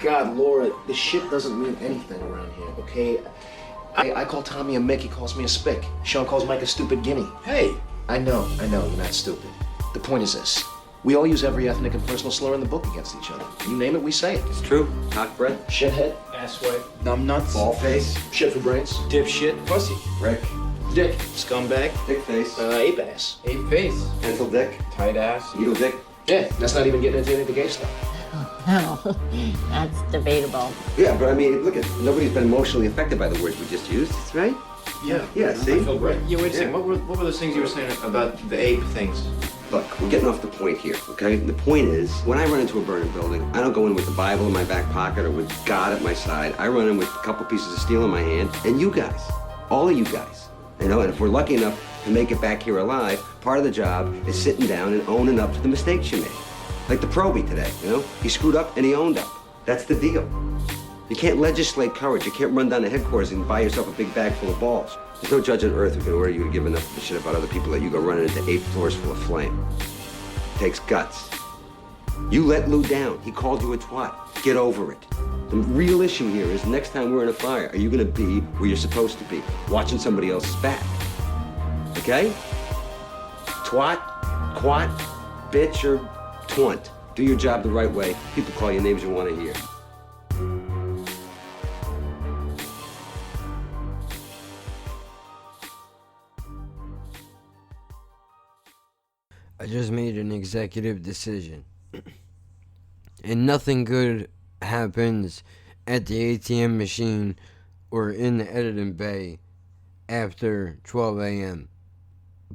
God, Laura, this shit doesn't mean anything around here, okay? I call Tommy a Mick, he calls me a spick. Sean calls Mike a stupid guinea. Hey! I know, you're not stupid. The point is this. We all use every ethnic and personal slur in the book against each other. You name it, we say it. It's true. Cock breath. Shithead. Asswipe. Numbnuts. Ballface. Shit for brains. Dipshit. Pussy. Rick. Dick. Scumbag. Dick face. Ape ass. Ape face. Pencil dick. Tight ass. Needle dick. Yeah, that's not even getting into any of the gay stuff. Well, that's debatable. Yeah, but I mean, look at nobody's been emotionally affected by the words we just used, right? Yeah. Yeah, see? I feel great. Yeah, wait a second. What were those things you were saying about the ape things? Look, we're getting off the point here, okay? The point is, when I run into a burning building, I don't go in with the Bible in my back pocket or with God at my side. I run in with a couple pieces of steel in my hand, and you guys, all of you guys, you know, and if we're lucky enough to make it back here alive, part of the job is sitting down and owning up to the mistakes you made. Like the Proby today, you know? He screwed up and he owned up. That's the deal. You can't legislate courage. You can't run down to headquarters and buy yourself a big bag full of balls. There's no judge on earth who can order you to give enough of a shit about other people that you go running into 8 floors full of flame. It takes guts. You let Lou down. He called you a twat. Get over it. The real issue here is next time we're in a fire, are you gonna be where you're supposed to be? Watching somebody else's back. Okay? Twat, quat, bitch, or twant. Do your job the right way. People call you names you want to hear. I just made an executive decision. And nothing good happens at the ATM machine or in the editing bay after 12 a.m.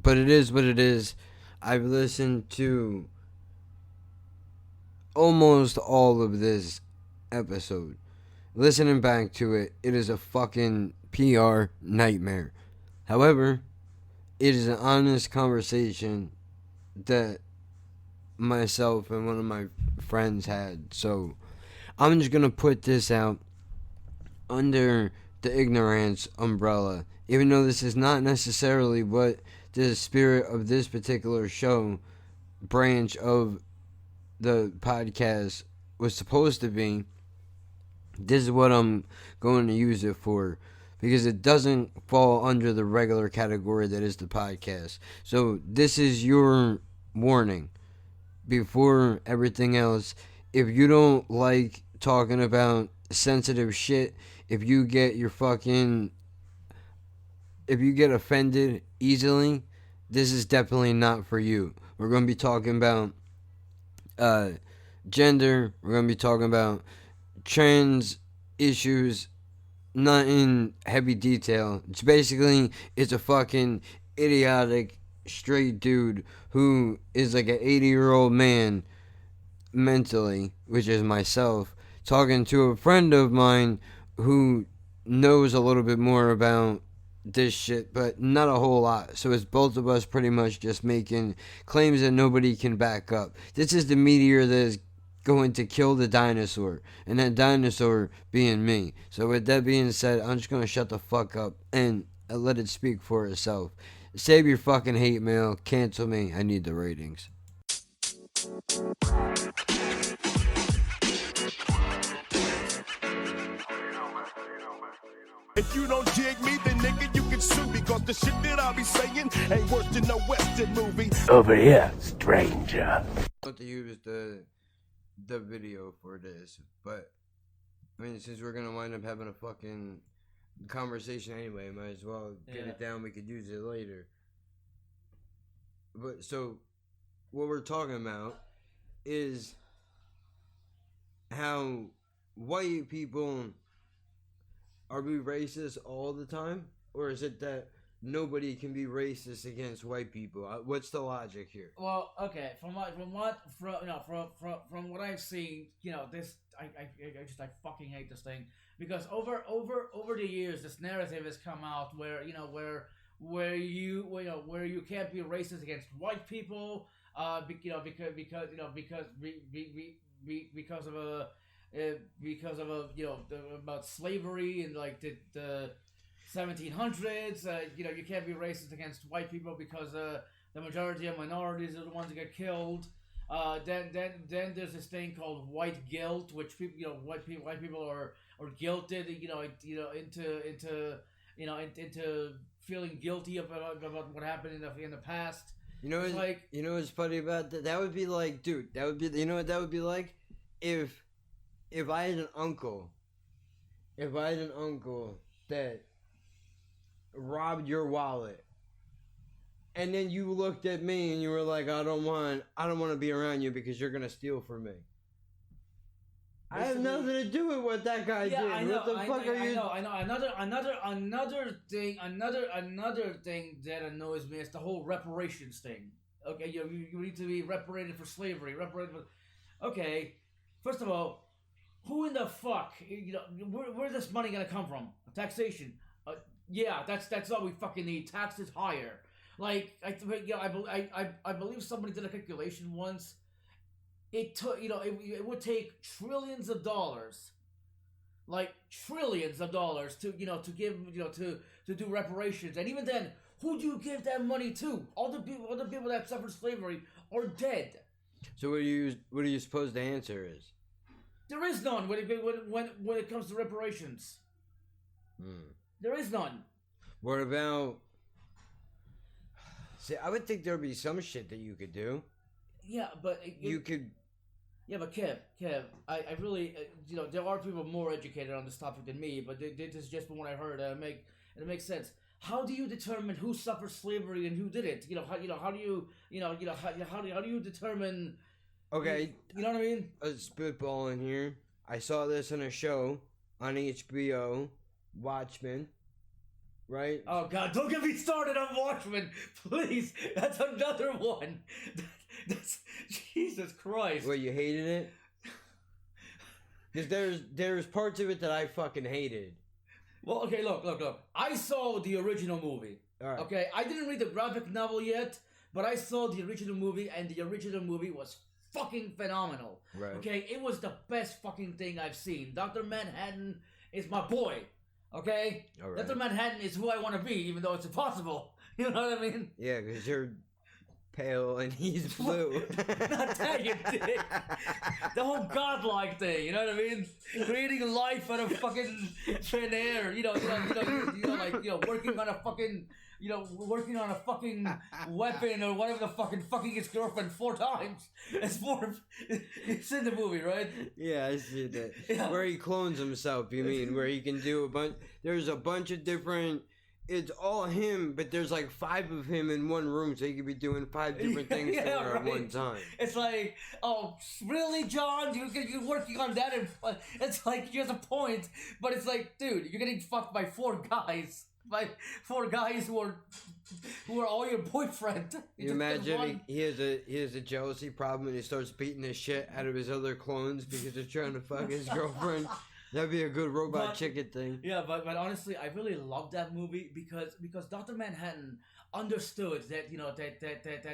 But it is what it is. I've listened to almost all of this episode. Listening back to it, it is a fucking PR nightmare. However, it is an honest conversation that myself and one of my friends had. So I'm just going to put this out under the ignorance umbrella. Even though this is not necessarily what the spirit of this particular show branch of the podcast was supposed to be, this is what I'm going to use it for, because it doesn't fall under the regular category that is the podcast. So this is your warning before everything else. If you don't like talking about sensitive shit, if you get offended easily, this is definitely not for you. We're going to be talking about gender. We're going to be talking about trans issues, not in heavy detail. It's a fucking idiotic straight dude who is like an 80-year-old man mentally, which is myself, talking to a friend of mine who knows a little bit more about this shit, but not a whole lot. So it's both of us pretty much just making claims that nobody can back up. This is the meteor that is going to kill the dinosaur, and that dinosaur being me. So with that being said, I'm just going to shut the fuck up and let it speak for itself. Save your fucking hate mail. Cancel me. I need the ratings. If you don't dig me, then nigga, you can sue me. Cause the shit that I be saying ain't worse than no Western movie. Over here, stranger. I want to use the video for this, but I mean, since we're gonna wind up having a fucking conversation anyway, might as well get it down. We could use it later. But so what we're talking about is how white people, are we racist all the time, or is it that nobody can be racist against white people? What's the logic here? Well, okay, from what I've seen, this I fucking hate this thing, because over the years, this narrative has come out where you can't be racist against white people, because of about slavery and like the 1700s. You can't be racist against white people because the majority of minorities are the ones that get killed. Then there's this thing called white guilt, which people, white people are guilted, into feeling guilty about what happened in the past. What's funny about that? That would be like, dude. That would be, you know what that would be like, if I had an uncle, that robbed your wallet, and then you looked at me and you were like, I don't want to be around you because you're gonna steal from me. I have nothing to do with what that guy did. What the fuck are you? I know. Another thing that annoys me is the whole reparations thing. Okay, you need to be reparated for slavery. Okay, first of all, who in the fuck? Where's this money gonna come from? Taxation. Yeah, that's all we fucking need. Taxes higher. Like I believe somebody did a calculation once. It took, it would take trillions of dollars, to give, to do reparations. And even then, who do you give that money to? All the people that suffered slavery are dead. So what are you supposed to answer is? There is none when it comes to reparations. There is none. What about? See, I would think there'd be some shit that you could do. Yeah, but you could. Yeah, but Kev, I really, there are people more educated on this topic than me, but this is just from what I heard. It makes sense. How do you determine who suffered slavery and who didn't? How do you determine? Okay, you know what I mean? A spitball in here. I saw this in a show on HBO, Watchmen. Right? Oh God! Don't get me started on Watchmen, please. That's another one. That's Jesus Christ. Well, you hated it? Because there's parts of it that I fucking hated. Well, okay, look. I saw the original movie. All right. Okay, I didn't read the graphic novel yet, but I saw the original movie, and the original movie was fucking phenomenal. Right. Okay, it was the best fucking thing I've seen. Dr. Manhattan is my boy. Okay? All right. Dr. Manhattan is who I want to be, even though it's impossible. You know what I mean? Yeah, because you're pale and he's blue. Not that, you dick. The whole godlike thing, you know what I mean? Creating life out of fucking thin air, working on a fucking weapon or whatever the fucking his girlfriend 4 times. It's in the movie, right? Yeah, I see that. Yeah. Where he clones himself, you mean? Where he can do there's a bunch of different. It's all him, but there's like 5 of him in one room, so he could be doing 5 different things at one time. It's like, oh, really, John? You're working on that, and it's like, here's a point, but it's like, dude, you're getting fucked by 4 guys. By 4 guys who are all your boyfriend. You imagine he has a jealousy problem and he starts beating the shit out of his other clones because they're trying to fuck his girlfriend. That'd be a good robot chicken thing. Yeah, but honestly, I really love that movie because Dr. Manhattan understood that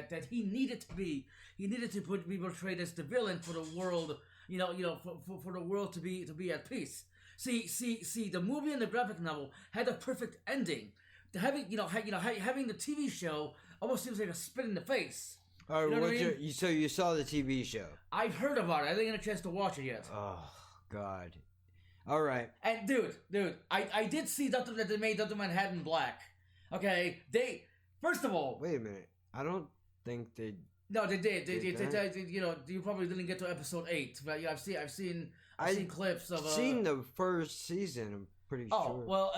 that he needed to be portrayed as the villain for the world, for the world to be at peace. See, the movie and the graphic novel had a perfect ending. Having the TV show almost seems like a spit in the face. All right, so you saw the TV show? I've heard about it. I didn't get a chance to watch it yet. Oh God. All right. And dude, I did see that they made Dr. Manhattan black. Okay, first of all. Wait a minute. I don't think they. No, they did. They you probably didn't get to episode 8, but yeah, I've seen clips of. I've seen the first season. I'm pretty sure. Oh well,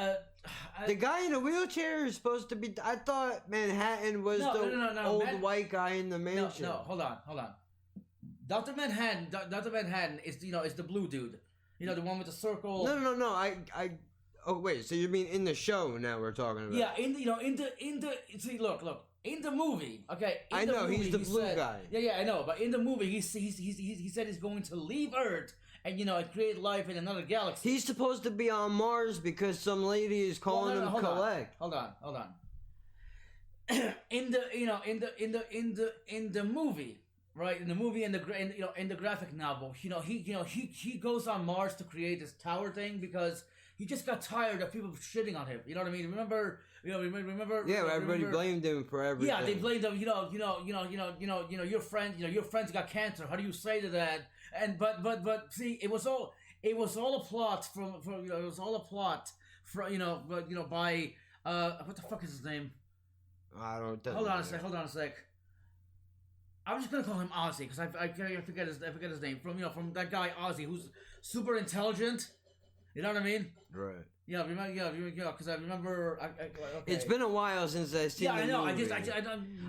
the guy in the wheelchair is supposed to be. I thought Manhattan was the old white guy in the mansion. No, hold on. Dr. Manhattan is is the blue dude. The one with the circle. No. Oh wait, so you mean in the show now we're talking about? Yeah, in the see, look, in the movie, okay. I know he's the blue guy. Yeah, I know, but in the movie he said he's going to leave Earth and create life in another galaxy. He's supposed to be on Mars because some lady is calling him collect. Hold on. In the movie. Right, in the movie and in the graphic novel, he goes on Mars to create this tower thing because he just got tired of people shitting on him. You know what I mean? Remember? Yeah, everybody blamed him for everything. Yeah, they blamed him. Your friends got cancer. How do you say to that? And but see, it was all a plot by what the fuck is his name? I don't. Hold on a sec. I'm just gonna call him Ozzy because I forget his name from that guy Ozzy who's super intelligent. You know what I mean? Right. Yeah, because I remember. Okay. It's been a while since I've seen. Yeah, I know. Movie.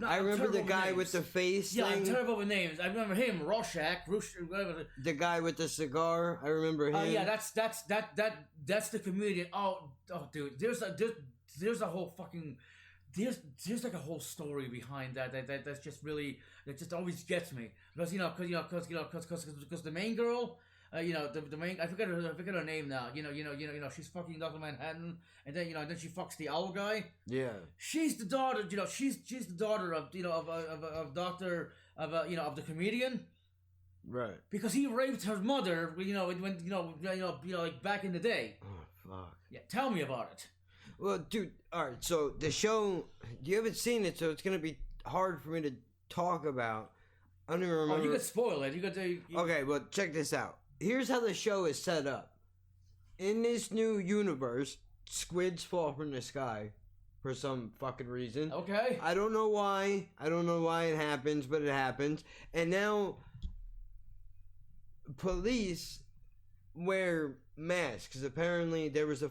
I remember the guy with the face. Yeah, thing. I'm terrible with names. I remember him, Rorschach, whatever. The guy with the cigar. I remember him. Yeah, that's the comedian. Oh, dude, there's a whole fucking. There's like a whole story behind that's just really that just always gets me because the main girl the main I forget her name now she's fucking Dr. Manhattan and then she fucks the owl guy. Yeah, she's the daughter she's the daughter of of Doctor of the comedian, right, because he raped her mother when like back in the day. Oh fuck. Yeah, tell me about it. Well, dude, alright, so the show, you haven't seen it, so it's going to be hard for me to talk about. I don't even remember. Oh, you could spoil it. Okay, well, check this out. Here's how the show is set up. In this new universe, squids fall from the sky for some fucking reason. Okay. I don't know why. I don't know why it happens, but it happens. And now, police wear masks. Apparently, there was a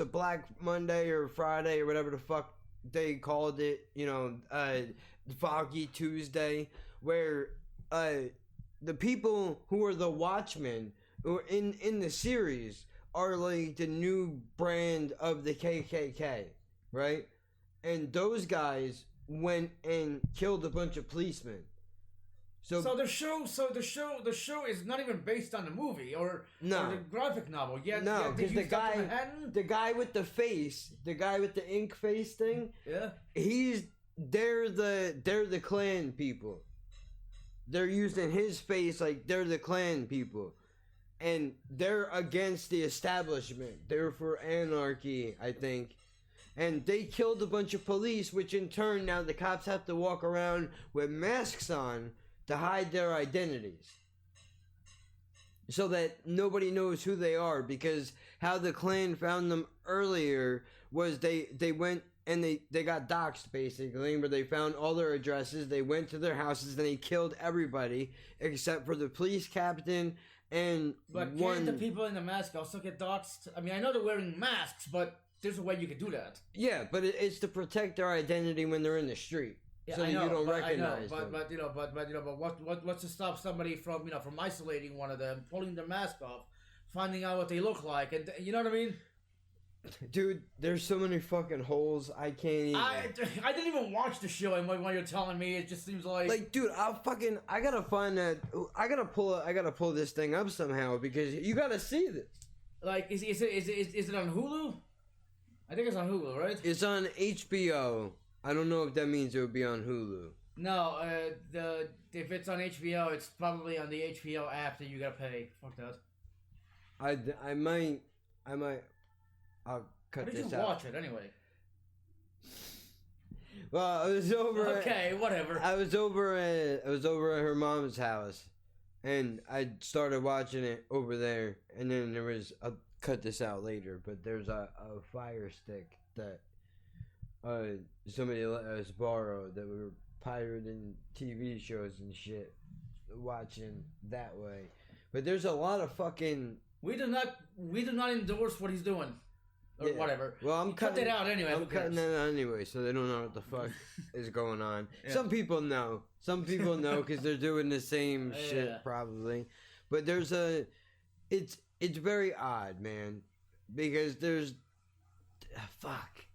Black Monday or Friday or whatever the fuck they called it, Foggy Tuesday, where the people who are the Watchmen who are in the series are like the new brand of the KKK, right? And those guys went and killed a bunch of policemen. So the show is not even based on the movie or the graphic novel. No, because the guy with the face, the guy with the ink face thing, yeah, they're the Klan people. They're using his face like they're the Klan people, and they're against the establishment. They're for anarchy, I think. And they killed a bunch of police, which in turn now the cops have to walk around with masks on to hide their identities so that nobody knows who they are, because how the Klan found them earlier was they went and they got doxxed basically, where they found all their addresses, they went to their houses and they killed everybody except for the police captain and can't the people in the mask also get doxxed? I mean, I know they're wearing masks, but there's a way you could do that. Yeah, but it's to protect their identity when they're in the street. Yeah, so I know, you don't recognize them. But what's to stop somebody from isolating one of them, pulling their mask off, finding out what they look like, and you know what I mean? Dude, there's so many fucking holes. I can't even. I didn't even watch the show, and when you're telling me, it just seems like dude, I gotta find that. I gotta pull this thing up somehow because you gotta see this. Like, is it on Hulu? I think it's on Hulu, right? It's on HBO. I don't know if that means it would be on Hulu. No, if it's on HBO, it's probably on the HBO app that you gotta pay. Fuck that. I might. I'll cut this out. Why did you watch it anyway? Well, I was over. Okay, whatever. I was over at her mom's house, and I started watching it over there, and then there was. I'll cut this out later, but there's a Fire Stick that somebody let us borrow that we were pirating TV shows and shit, watching that way. But there's a lot of fucking. We do not endorse what he's doing. Or whatever. Well, I'm cutting it out anyway. I'm cutting it out anyway, so they don't know what the fuck is going on. Yeah. Some people know. Some people know because they're doing the same shit probably. But there's it's very odd, man, because there's fuck.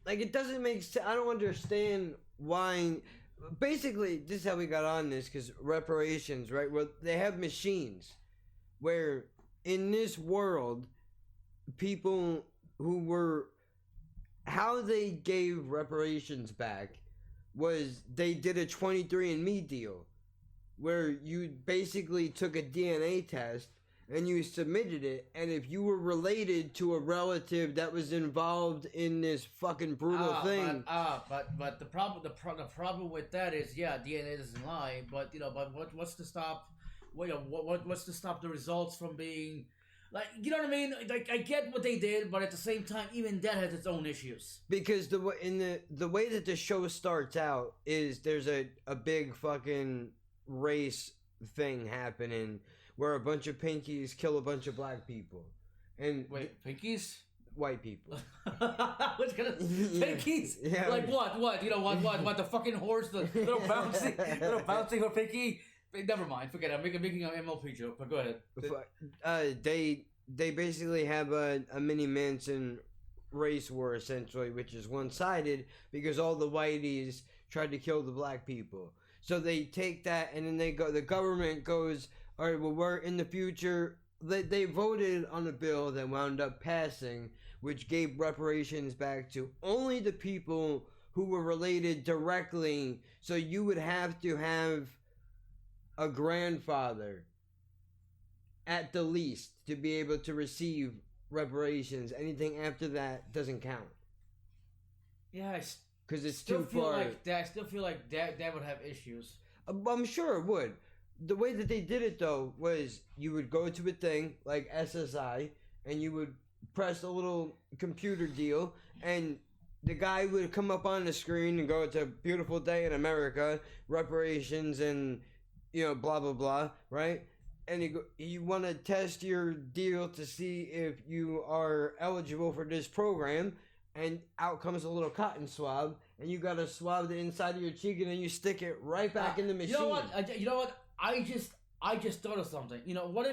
Like, it doesn't make sense. I don't understand why. Basically, this is how we got on this, because reparations, right? Well, they have machines where in this world, people who were, how they gave reparations back was they did a 23andMe deal where you basically took a DNA test and you submitted it, and if you were related to a relative that was involved in this fucking brutal thing, but the problem with that is, yeah, DNA doesn't lie, but what's to stop? What's to stop the results from being? Like, you know what I mean? Like, I get what they did, but at the same time, even that has its own issues. Because the way that the show starts out is there's a big fucking race thing happening where a bunch of pinkies kill a bunch of black people. And wait, pinkies? White people. I was gonna pinkies. Yeah. Like what? You know what? The fucking horse, the little bouncing or pinky. Never mind, forget it. I'm making an MLP joke, but go ahead. They basically have a mini Manson race war, essentially, which is one-sided because all the whiteys tried to kill the black people. So they take that and then the government goes, all right, well, we're in the future. They voted on a bill that wound up passing, which gave reparations back to only the people who were related directly. So you would have to have a grandfather at the least to be able to receive reparations. Anything after that doesn't count. Yeah, because it's too far. I still feel like that would have issues. I'm sure it would. The way that they did it though was you would go to a thing like SSI and you would press a little computer deal and the guy would come up on the screen and go, "It's a beautiful day in America, reparations and blah blah blah," right? And you want to test your deal to see if you are eligible for this program, and out comes a little cotton swab, and you gotta swab the inside of your cheek, and then you stick it right back in the machine. You know what? I just thought of something. What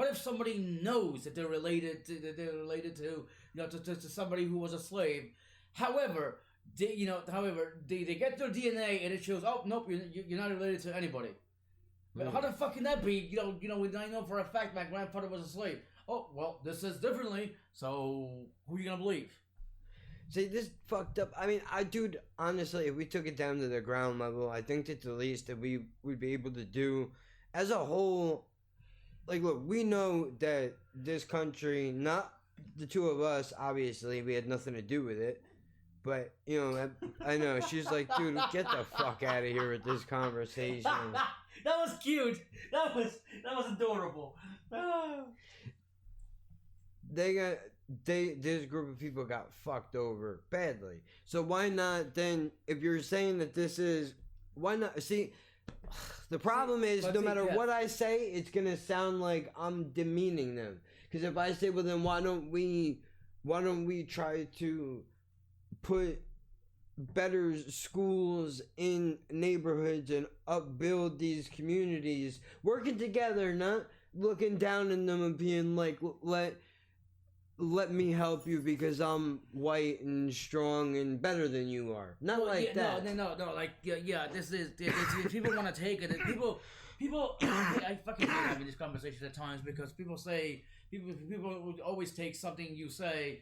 if somebody knows that they're related to somebody who was a slave? However, they get their DNA and it shows, oh nope, you're not related to anybody. But how the fuck can that be? I know for a fact my grandfather was a slave. Oh well, this says differently. So who are you gonna believe? See, this fucked up. I mean, dude, honestly, if we took it down to the ground level, I think that the least that we would be able to do as a whole, like, look, we know that this country, not the two of us, obviously, we had nothing to do with it. But, I know, she's like, dude, get the fuck out of here with this conversation. That was cute. That was adorable. This group of people got fucked over badly. So why not then, if you're saying that this is, why not, see, the problem is no matter what I say, it's going to sound like I'm demeaning them. Because if I say, well then why don't we try to put better schools in neighborhoods and upbuild these communities, working together, not looking down on them and being like, let me help you because I'm white and strong and better than you are. Not that. No. Like, this is people want to take it. People. I fucking hate having this conversation at times because people always take something you say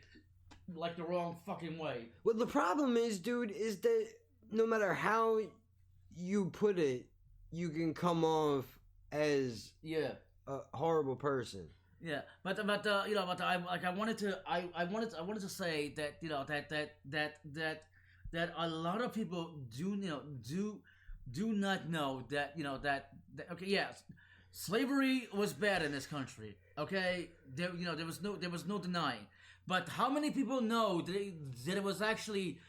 like the wrong fucking way. Well, the problem is, dude, is that no matter how you put it, you can come off as a horrible person. Yeah, but I wanted to say that that a lot of people do not know that okay, yes, slavery was bad in this country. Okay, there was no denying. But how many people know that it was actually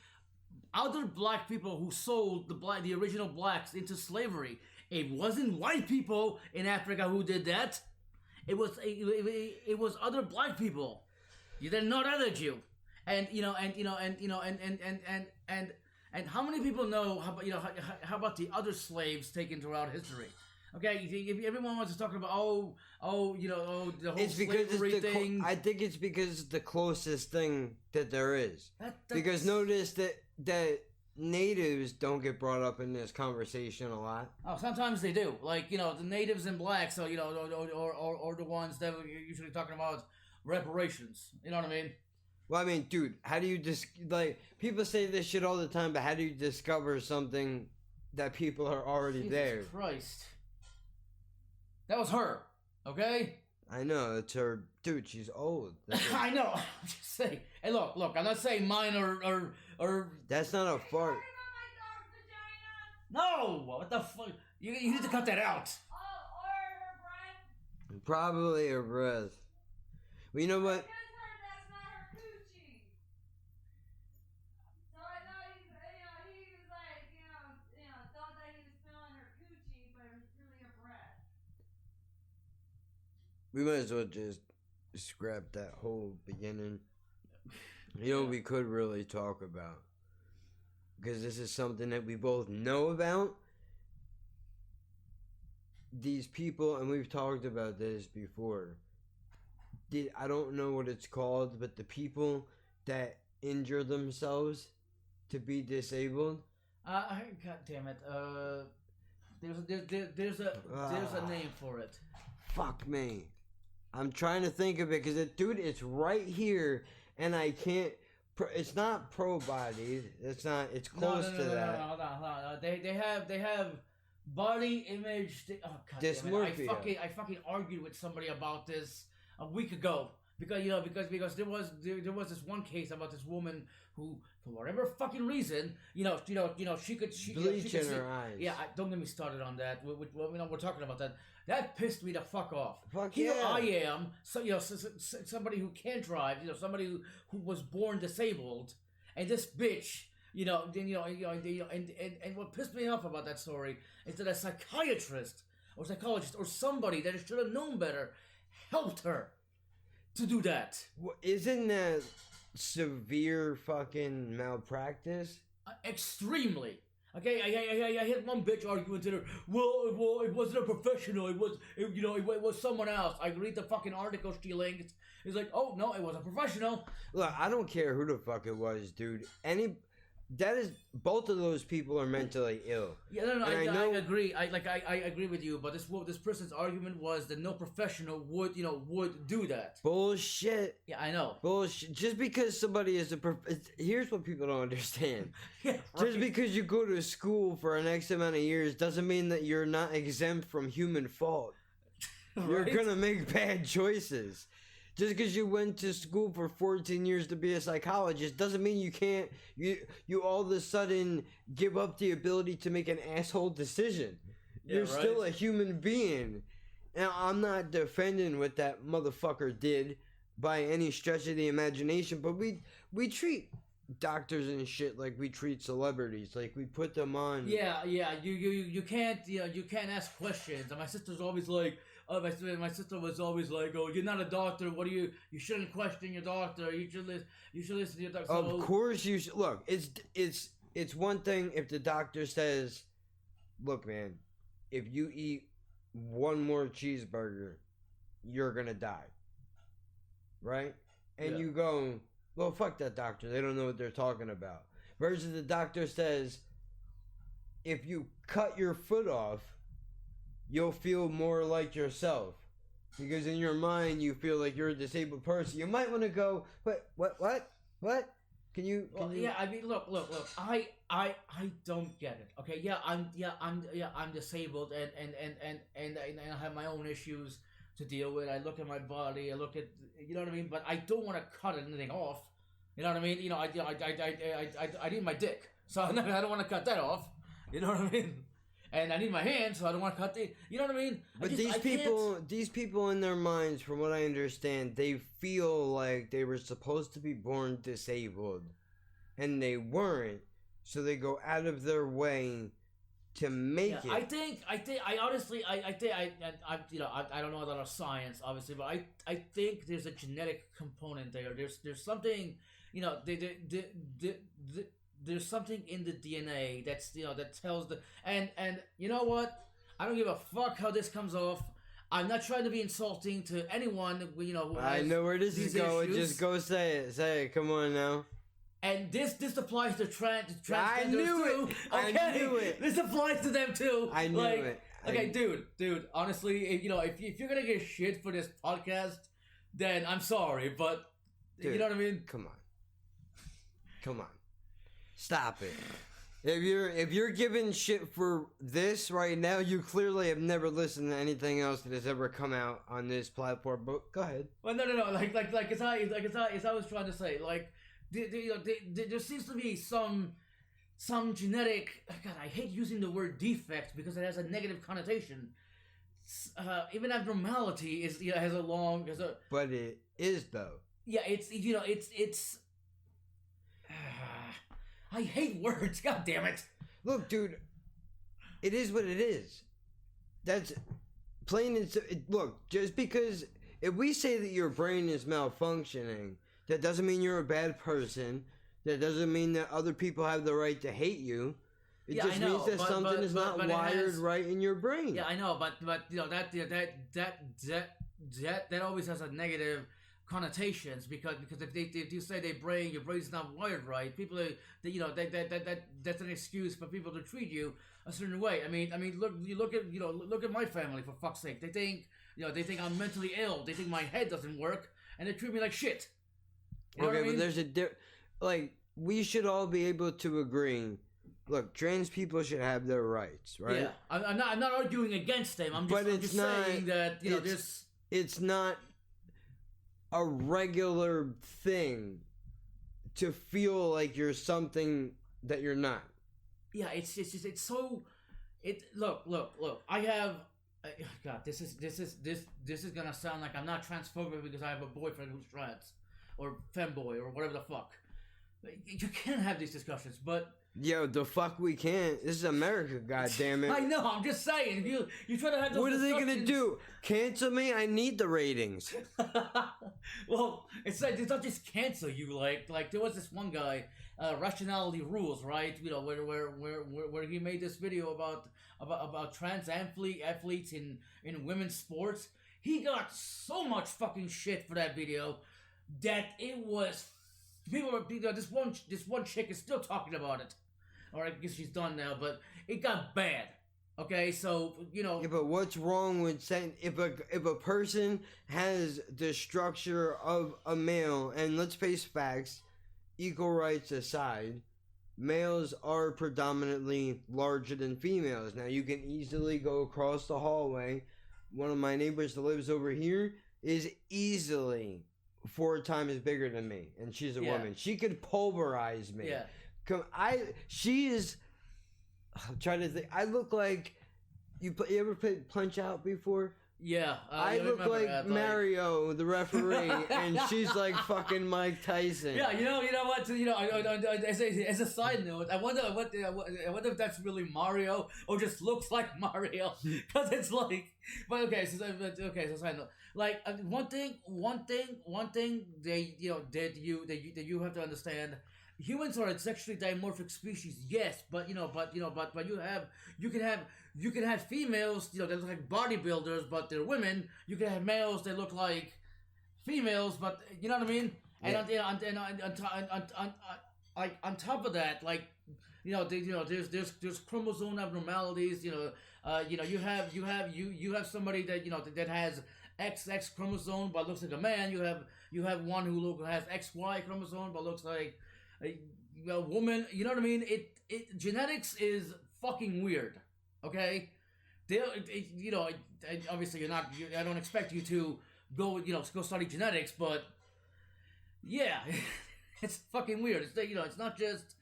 other black people who sold the original blacks into slavery? It wasn't white people in Africa who did that. It was other black people. They're not other Jew. And how many people know how about the other slaves taken throughout history? Okay, if everyone wants to talk about the whole slavery thing. I think it's because it's the closest thing that there is. Because notice that natives don't get brought up in this conversation a lot. Oh, sometimes they do. Like, the natives and blacks, so or the ones that we're usually talking about reparations. You know what I mean? Well, I mean, dude, how do you people say this shit all the time, but how do you discover something that people are already there? Jesus Christ. That was her, okay? I know, it's her... Dude, she's old. I know. I'm just saying. Hey, look. I'm not saying mine or... That's not a fart. No! What the fuck? You need to cut that out. Probably her breath. Well, you know what? That's not her coochie. So I know he was like, thought that he was smelling her coochie, but it was really her breath. We might as well just scrap that whole beginning. You know what we could really talk about? Because this is something that we both know about. These people, and we've talked about this before. I don't know what it's called, but the people that injure themselves to be disabled. God damn it. There's a name for it. Fuck me. I'm trying to think of it because it's right here, and I can't. It's not pro body. It's not. It's close to that. No. They have body image. Oh god dysmorphia. Damn it. I fucking argued with somebody about this a week ago because there was this one case about this woman who, for whatever fucking reason, she could bleach in her eyes. Yeah, don't get me started on that. We're talking about that. That pissed me the fuck off. Fuck Here yeah. I am, somebody who can't drive, somebody who was born disabled, and this bitch. And what pissed me off about that story is that a psychiatrist or psychologist or somebody that should have known better helped her to do that. Well, isn't that severe fucking malpractice? Extremely. Okay, I had one bitch arguing to her. Well, it wasn't a professional. It was someone else. I read the fucking article she linked. It's like, oh no, it was a professional. Look, I don't care who the fuck it was, dude. Both of those people are mentally ill. Yeah, no, I agree. I agree with you. But this person's argument was that no professional would do that. Bullshit. Yeah, I know. Bullshit. Just because somebody is here's what people don't understand. Yeah, right. Just because you go to school for an X amount of years doesn't mean that you're not exempt from human fault. You're gonna make bad choices. Just because you went to school for 14 years to be a psychologist doesn't mean you can't. You all of a sudden give up the ability to make an asshole decision. Yeah, You're right. still a human being. Now, I'm not defending what that motherfucker did by any stretch of the imagination, but we treat doctors and shit like we treat celebrities. Like we put them on. Yeah. You can't ask questions. And my sister's always like, my sister was always like, oh, you're not a doctor. What do you shouldn't question your doctor. You should listen to your doctor. Of course you should. Look, it's one thing if the doctor says, look, man, if you eat one more cheeseburger, you're gonna die. Right? And you go, well, fuck that doctor. They don't know what they're talking about. Versus the doctor says, if you cut your foot off, you'll feel more like yourself. Because in your mind, you feel like you're a disabled person. You might want to go, what? Can you? Yeah, I mean, look. I don't get it. Okay, I'm disabled and I have my own issues to deal with. I look at my body. I look at, you know what I mean. But I don't want to cut anything off. You know what I mean? I need my dick, so I don't want to cut that off. You know what I mean? And I need my hand, so I don't want to cut the. You know what I mean? But these people in their minds, from what I understand, they feel like they were supposed to be born disabled, and they weren't. So they go out of their way to make it. I don't know a lot of science, obviously, but I think there's a genetic component there. There's something, there's something in the DNA that's that tells the and you know what? I don't give a fuck how this comes off. I'm not trying to be insulting to anyone. Who I know where this is going. Just go say it. Say it. Come on now. And this applies to transgenders I knew too. it. Okay? I knew it. This applies to them too. I knew it. Okay, dude. Honestly, if you're gonna get shit for this podcast, then I'm sorry, but dude, you know what I mean. Come on. Stop it. If you're giving shit for this right now, you clearly have never listened to anything else that has ever come out on this platform. But go ahead. Well, no. Like as I was trying to say, like, there seems to be some genetic. God, I hate using the word defect because it has a negative connotation. Even abnormality has a long But it is though. Yeah, it's. I hate words. God damn it. Look, dude, it is what it is. That's plain and look, just because if we say that your brain is malfunctioning, that doesn't mean you're a bad person. That doesn't mean that other people have the right to hate you. It just means that something is not wired right in your brain. Yeah, I know, but that always has a negative connotations because if you say your brain's not wired right, people that's an excuse for people to treat you a certain way. I mean look at my family, for fuck's sake. They think I'm mentally ill. They think my head doesn't work, and they treat me like shit. You know what I mean? But there's we should all be able to agree. Look, trans people should have their rights, right? Yeah, I'm not arguing against them. I'm just saying that it's not a regular thing to feel like you're something that you're not. Yeah, it's so. Look. I have. God, this is gonna sound like I'm not transphobic because I have a boyfriend who's trans or femboy or whatever the fuck. You can't have these discussions, but. Yo, the fuck we can't. This is America, goddammit. I know, I'm just saying. You try to have those What are they discussions... gonna do? Cancel me? I need the ratings. Well, it's not just cancel you. Like there was this one guy, Rationality Rules, right? You know, where he made this video about trans athletes in women's sports. He got so much fucking shit for that video that it was. This one chick is still talking about it. Or I guess she's done now, but it got bad. Okay, so Yeah, but what's wrong with saying if a person has the structure of a male, and let's face facts, equal rights aside, males are predominantly larger than females. Now you can easily go across the hallway. One of my neighbors that lives over here is easily 4 times bigger than me, and she's a woman. She could pulverize me. Yeah. She is. I'm trying to think. I look like you ever played Punch Out before? Yeah. I look like Mario, the referee, and she's like fucking Mike Tyson. Yeah, you know what? As a side note, I wonder if that's really Mario or just looks like Mario, because it's like. But okay, so side note. Like one thing that you have to understand. Humans are a sexually dimorphic species, yes, but you can have females, that look like bodybuilders, but they're women. You can have males that look like females, but you know what I mean. And on top of that, like there's chromosome abnormalities. You have somebody that that has XX chromosome but looks like a man. You have one who has XY chromosome but looks like a woman. You know what I mean? Genetics is fucking weird. Okay, obviously you're not. I don't expect you to go study genetics, but yeah, it's fucking weird. It's not just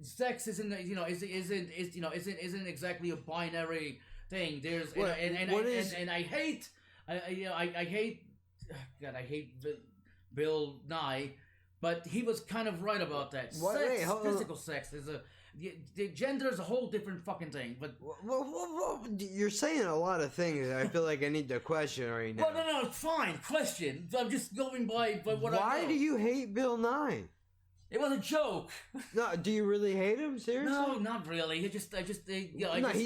sex isn't exactly a binary thing. There's I hate Bill Nye, but he was kind of right about that. Physical sex is gender is a whole different fucking thing. But you're saying a lot of things. I feel like I need to question right now. Well, no, fine, question. I'm just going by what I know. Why do you hate Bill Nye? It was a joke. No, do you really hate him? Seriously? No, not really. He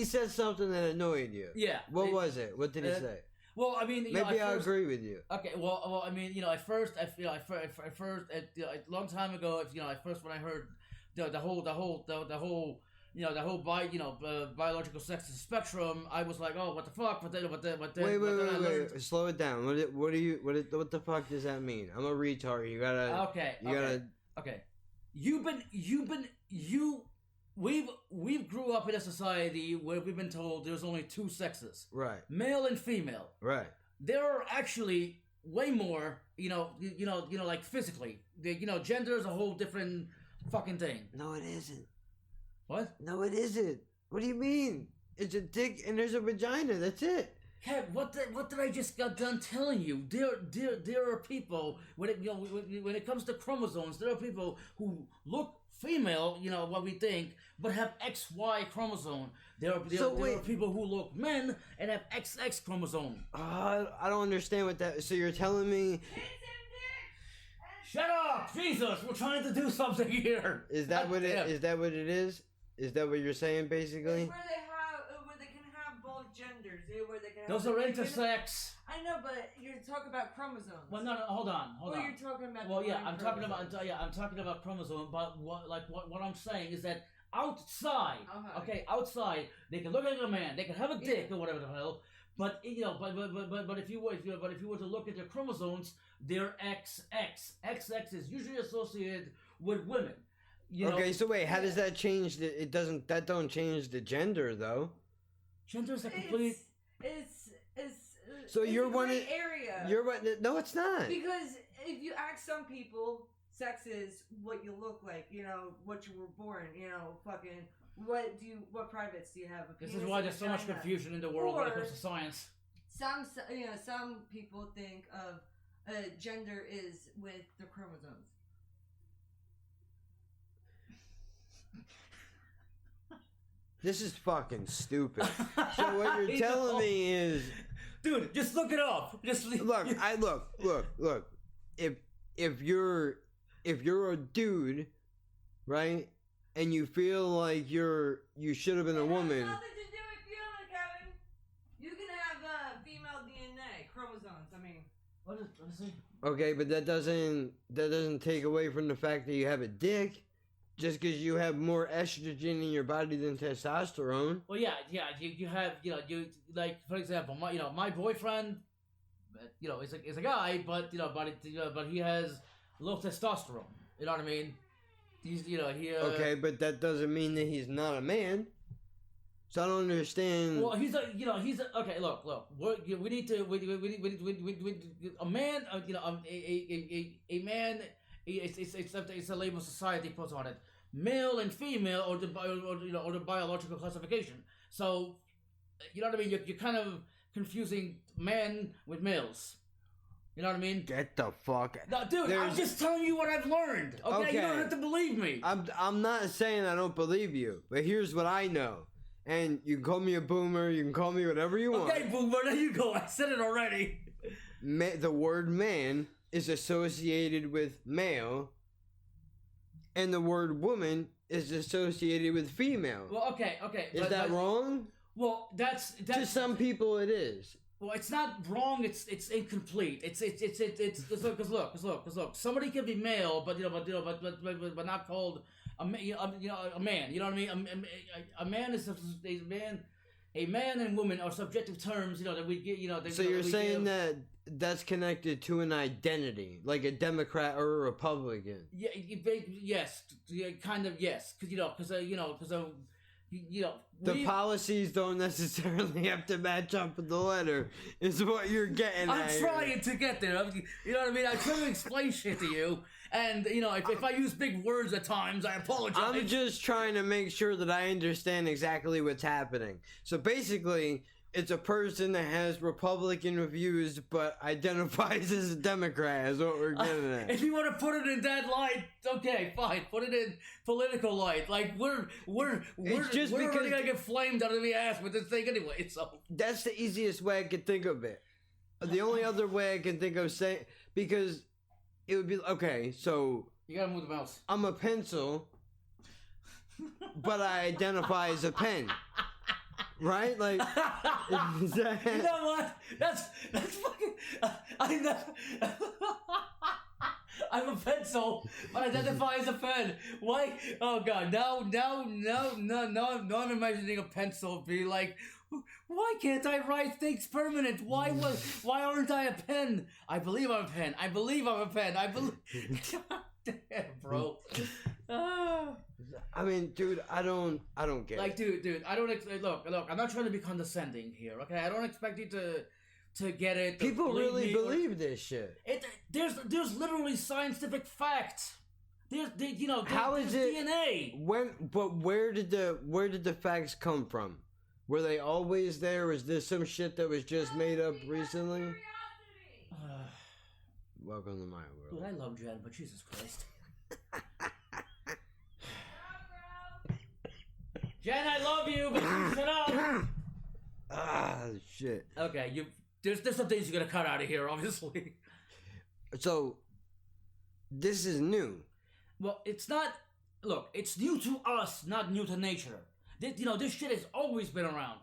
said something that annoyed you. Yeah. What was it? What did he say? Well, I mean, maybe I agree with you. Okay, well, I mean, at first, a long time ago, at first when I heard the whole biological sex spectrum, I was like, oh, what the fuck? But then, wait, slow it down. What the fuck does that mean? I'm a retard. You gotta. Okay. we've grew up in a society where we've been told there's only two sexes, Right. male and female. Right. There are actually way more, like physically. Gender is a whole different fucking thing. No, it isn't. What? No, it isn't. What do you mean? It's a dick and there's a vagina. That's it. Kev, what did I just got done telling you? There are people when it comes to chromosomes, there are people who look female, what we think, but have XY chromosome. There are people who look men and have XX chromosome. I don't understand what that. So you're telling me? Shut up, Jesus! We're trying to do something here. Is that what it? Is that what it is? Is that what you're saying, basically? It's where they can have both genders. Where they can. Those are intersex. I know, but you're talking about chromosomes. Well, no, hold on. Or you're talking about. Well, yeah, I'm talking about chromosome. But what I'm saying is that outside, outside, they can look like a man, they can have a dick or whatever the hell. But but if you were to look at their chromosomes, they're XX. XX is usually associated with women. Okay, so wait, how does that change? It doesn't. That don't change the gender though. Gender is a complete. It's so you're one area. You're what? No, it's not. Because if you ask some people, sex is what you look like. What you were born. Fucking. What privates do you have? This is why there's so much confusion in the world when it comes to science. Some people think of gender is with the chromosomes. This is fucking stupid. So what you're telling me is, dude, just look it up. Just look. Look. If you're a dude, right, and you feel like you should have been a woman. It has nothing to do with feeling, Kevin. You can have female DNA chromosomes. I mean, what is it? Okay, but that doesn't take away from the fact that you have a dick. Just because you have more estrogen in your body than testosterone. Well, yeah. You have, you like, for example, my boyfriend, is a guy, but he has low testosterone. You know what I mean? He's, okay, but that doesn't mean that he's not a man. So I don't understand. Well, okay. Look. We need a man. A man. It's a label society puts on it. Male and female, or the biological classification. So, you know what I mean? You're kind of confusing men with males. You know what I mean? Get the fuck. No, dude, I'm just telling you what I've learned. Okay, you don't have to believe me. I'm not saying I don't believe you, but here's what I know. And you can call me a boomer. You can call me whatever you want. Okay, boomer. There you go. I said it already. The word man is associated with male, and the word woman is associated with female. Well, okay. Is that wrong? Well, that's to some people it is. Well, it's not wrong. It's incomplete. It's because look. Somebody can be male, but not called a man. You know what I mean? A man is a man. A man and woman are subjective terms, that we get, So you're saying that that's connected to an identity, like a Democrat or a Republican? Yeah, yes, kind of, yes, because the policies don't necessarily have to match up with the letter, is what you're getting at. I'm trying to get there. You know what I mean? I'm trying to explain shit to you, and if I use big words at times, I apologize. I'm just trying to make sure that I understand exactly what's happening. So basically, it's a person that has Republican views but identifies as a Democrat, is what we're getting at. If you want to put it in that light, okay, fine. Put it in political light. Like we're already gonna get flamed out of the ass with this thing anyway. So that's the easiest way I could think of it. The only other way I can think of saying, because it would be okay. So you gotta move the mouse. I'm a pencil, but I identify as a pen. Right? Like, you know what? That's fucking. I'm a pencil, but identify as a pen. Why? Oh god! Now I'm imagining a pencil be like, why can't I write things permanent? Why aren't I a pen? I believe I'm a pen. I believe I'm a pen. Damn, bro. Ah. I mean, dude, I don't get Like, it. dude, I don't look. I'm not trying to be condescending here, okay? I don't expect you to get it. to People believe really me or- believe this shit. There's literally scientific fact. How is it DNA? Where did the facts come from? Were they always there? Was this some shit that was just made up recently? Welcome to my world. Dude, I love Jen, but Jesus Christ. Jen, I love you, but you shut up. Ah, shit. Okay, there's some things you gotta cut out of here, obviously. So, this is new. Well, it's not. Look, it's new to us, not new to nature. This shit has always been around.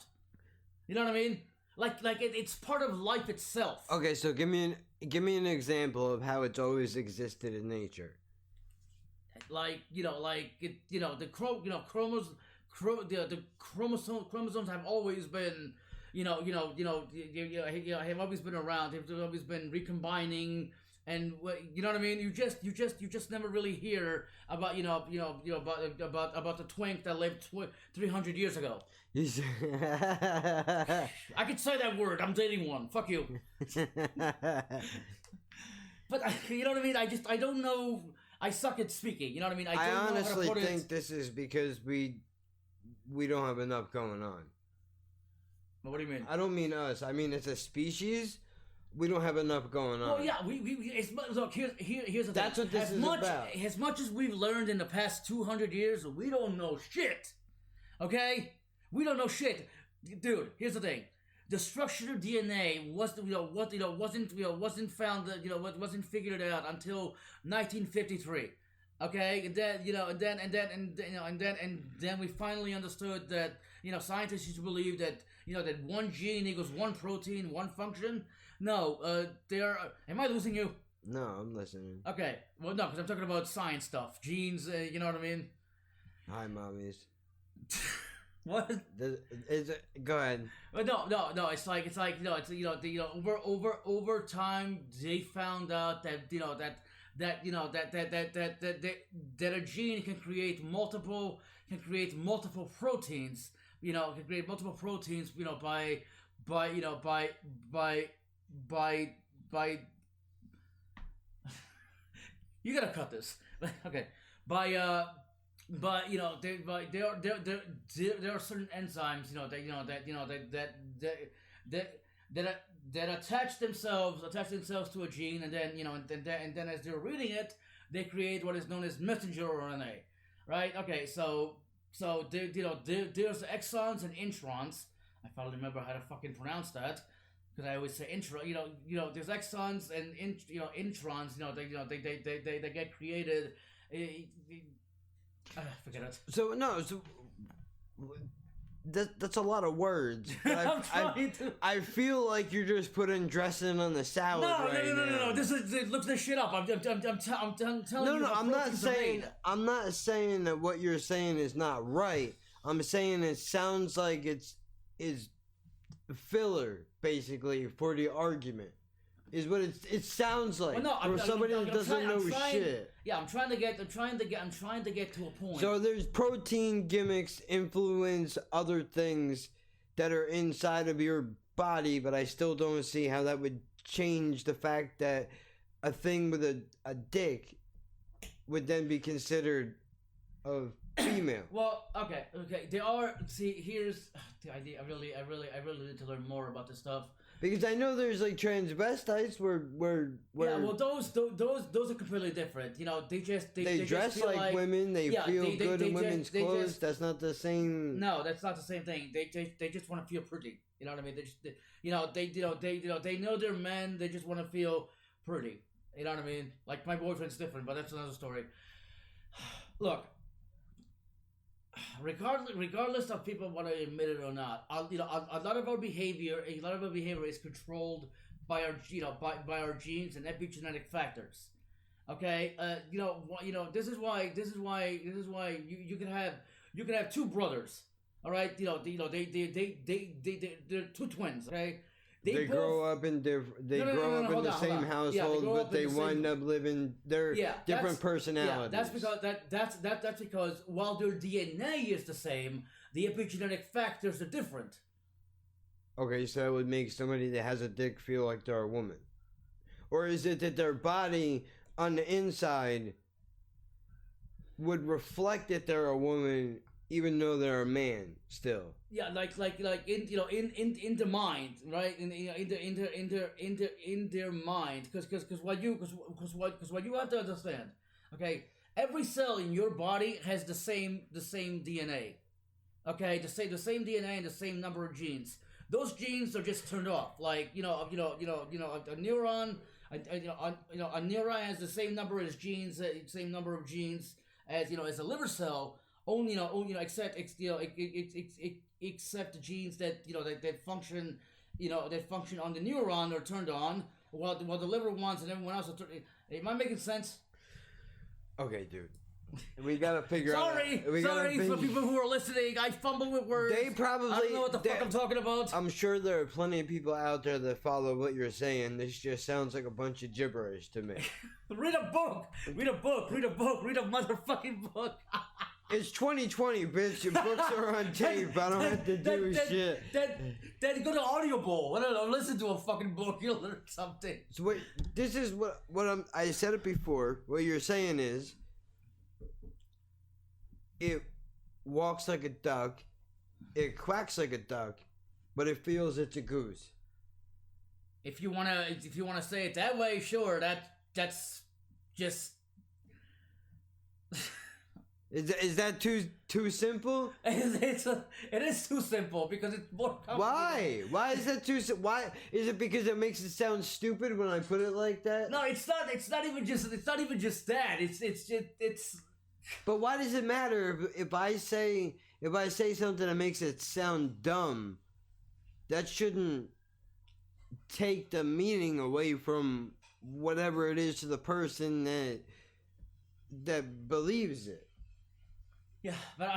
You know what I mean? It's part of life itself. Okay, so give me an example of how it's always existed in nature. The chromosomes have always been, have always been around. They've always been recombining, and you know what I mean. You just never really hear about about the twink that lived 300 years ago. I could say that word. I'm dating one. Fuck you. But you know what I mean. I don't know. I suck at speaking. You know what I mean. I don't honestly know how to put think it. this is because we don't have enough going on. What do you mean? I don't mean us. I mean as a species, we don't have enough going on. Well, yeah, look. Here's the thing. That's what this is about. As much as we've learned in the past 200 years, we don't know shit. Okay, we don't know shit, dude. Here's the thing. The structure of DNA wasn't found, wasn't figured out until 1953. Okay, and then we finally understood that scientists used to believe that that one gene equals one protein, one function. No, am I losing you? No, I'm listening. Okay, well no, because I'm talking about science stuff, genes. You know what I mean? Hi, mommies. What? Go ahead. No. It's over time they found out that that a gene can create multiple proteins. Can create multiple proteins. By you gotta cut this. Okay. But there are certain enzymes that attach themselves to a gene, and then as they're reading it, they create what is known as messenger RNA, right? Okay, so there's exons and introns. I finally remember how to fucking pronounce that, because I always say intro. There's exons and introns. They get created. Forget it. So that's a lot of words. But I feel like you're just putting dressing on the salad. No. Look this shit up. I'm telling you. No. I'm not saying that what you're saying is not right. I'm saying it sounds like it's filler, basically, for the argument. Is what it sounds like. Well, no, for somebody that doesn't know shit. Yeah, I'm trying to get to a point. So there's protein gimmicks influence other things that are inside of your body, but I still don't see how that would change the fact that a thing with a dick would then be considered of female. Well, okay. They are. See, here's the idea. I really need to learn more about this stuff. Because I know there's like transvestites where yeah, well those are completely different. They dress just like women. They feel good in women's clothes. That's not the same. No, that's not the same thing. They just want to feel pretty. You know what I mean? They know they're men. They just want to feel pretty. You know what I mean? Like my boyfriend's different, but that's another story. Look. Regardless of people want to admit it or not, a lot of our behavior is controlled by our by our genes and epigenetic factors. Okay, this is why you can have two brothers. All right, they're two twins. Okay, They grow up in different. They grow up in the same household, but they wind up living their different personalities. Yeah, that's because while their DNA is the same, the epigenetic factors are different. Okay, so that would make somebody that has a dick feel like they're a woman, or is it that their body on the inside would reflect that they're a woman, even though they're a man still? Yeah, like in the mind, right? In their mind, because what you have to understand, okay? Every cell in your body has the same DNA, okay? The same DNA and the same number of genes. Those genes are just turned off. Like a neuron, a neuron has the same number as genes, same number of genes as as a liver cell. Only except except the genes that that function on the neuron are turned on, while the liver ones and everyone else are turned. Am I making sense? Okay, dude. We gotta figure sorry out. Sorry for people who are listening. I fumble with words. They probably. I don't know what the fuck I'm talking about. I'm sure there are plenty of people out there that follow what you're saying. This just sounds like a bunch of gibberish to me. Read a book. Read a motherfucking book. It's 2020, bitch. Your books are on tape. I don't have to do shit. Then go to Audible. I don't know. Listen to a fucking book. You'll learn something. So wait, this is what I said it before. What you're saying is, it walks like a duck, it quacks like a duck, but it feels it's a goose. If you wanna say it that way, sure. That's just. Is that too simple? It is too simple because it's more complicated. Why? Why is that too simple? Why is it because it makes it sound stupid when I put it like that? No, it's not. It's not even just that. It's. But why does it matter if I say something that makes it sound dumb? That shouldn't take the meaning away from whatever it is to the person that believes it. Yeah, but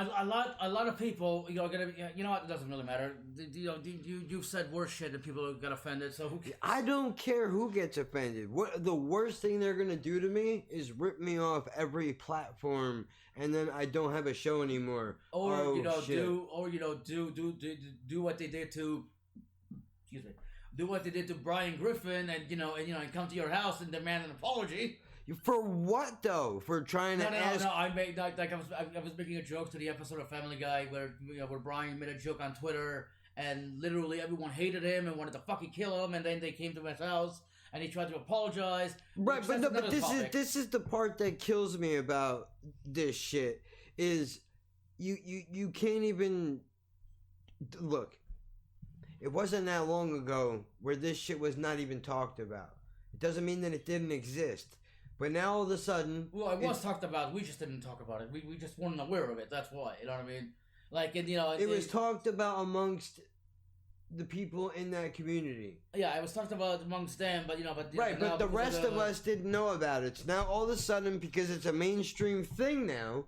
a lot of people, gonna, what? It doesn't really matter. You've said worse shit and people got offended. So who cares? I don't care who gets offended. What the worst thing they're gonna do to me is rip me off every platform, and then I don't have a show anymore. Or do what they did to. Excuse me. Do what they did to Brian Griffin, and come to your house and demand an apology. For what though? For trying to ask? No. I was making a joke to the episode of Family Guy where Brian made a joke on Twitter and literally everyone hated him and wanted to fucking kill him, and then they came to his house and he tried to apologize. Right, but this is the part that kills me about this shit is you can't even look. It wasn't that long ago where this shit was not even talked about. It doesn't mean that it didn't exist. But now all of a sudden... Well, it was talked about. We just didn't talk about it. We just weren't aware of it. That's why. You know what I mean? It was talked about amongst the people in that community. Yeah, it was talked about amongst them, but Right, but the rest of us didn't know about it. So now all of a sudden, because it's a mainstream thing now,